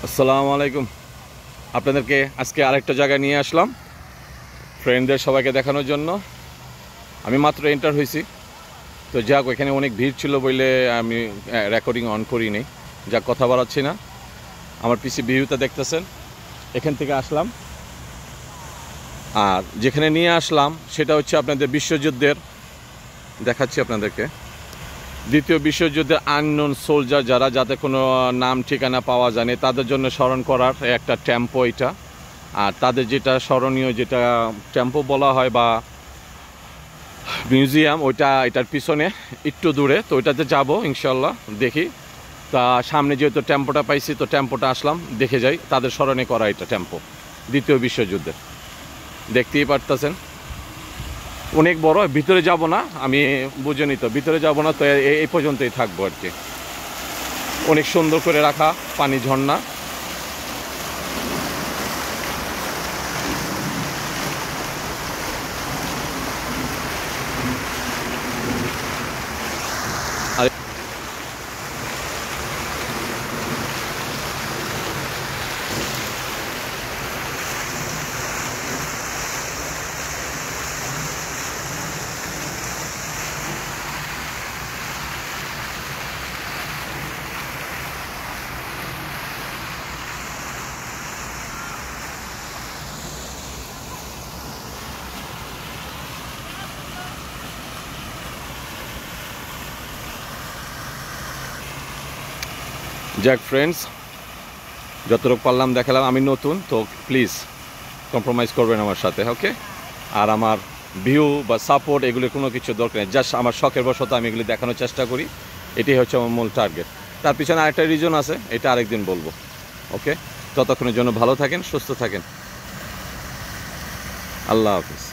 আসসালামু আলাইকুম। আপনাদেরকে আজকে আরেকটা জায়গায় নিয়ে আসলাম ফ্রেন্ডদের সবাইকে দেখানোর জন্য। আমি মাত্র এন্টার হয়েছি, তো যাক ওইখানে অনেক ভিড় ছিল বলে আমি রেকর্ডিং অন করিনি, যাক কথা বাড়াচ্ছি না। আমার পিসি ভিউটা দেখতেছেন, এখান থেকে আসলাম। আর যেখানে নিয়ে আসলাম সেটা হচ্ছে আপনাদের বিশ্বযুদ্ধের, দেখাচ্ছি আপনাদেরকে, দ্বিতীয় বিশ্বযুদ্ধের আননোন সোলজার যারা, যাতে কোনো নাম ঠিকানা পাওয়া যায়নি, তাদের জন্য স্মরণ করার একটা টেম্পো এটা। আর তাদের যেটা স্মরণীয়, যেটা টেম্পো বলা হয় বা মিউজিয়াম, ওইটা এটার পিছনে একটু দূরে, তো ওইটাতে যাবো ইনশাল্লাহ, দেখি। তা সামনে যেহেতু টেম্পোটা পাইছি, তো টেম্পোটা আসলাম, দেখে যাই তাদের স্মরণে করা এটা টেম্পো দ্বিতীয় বিশ্বযুদ্ধের। দেখতেই পারতেছেন অনেক বড়। ভিতরে যাব না, আমি বুঝিনি তো, ভিতরে যাব না, তো এই পর্যন্তই থাকবো আর কি। অনেক সুন্দর করে রাখা পানি ঝর্ণা। আর যাক ফ্রেন্ডস, যতটুকু পারলাম দেখালাম। আমি নতুন তো, প্লিজ কম্প্রোমাইজ করবেন আমার সাথে, ওকে? আর আমার ভিউ বা সাপোর্ট এগুলো কোনো কিছু দরকার নেই, জাস্ট আমার শখের বশত আমি এগুলি দেখানোর চেষ্টা করি। এটাই হচ্ছে আমার মূল টার্গেট। তার পিছনে আরেকটা রিজন আছে, এটা আরেকদিন বলবো, ওকে? ততক্ষণের জন্য ভালো থাকেন, সুস্থ থাকেন। আল্লাহ হাফিজ।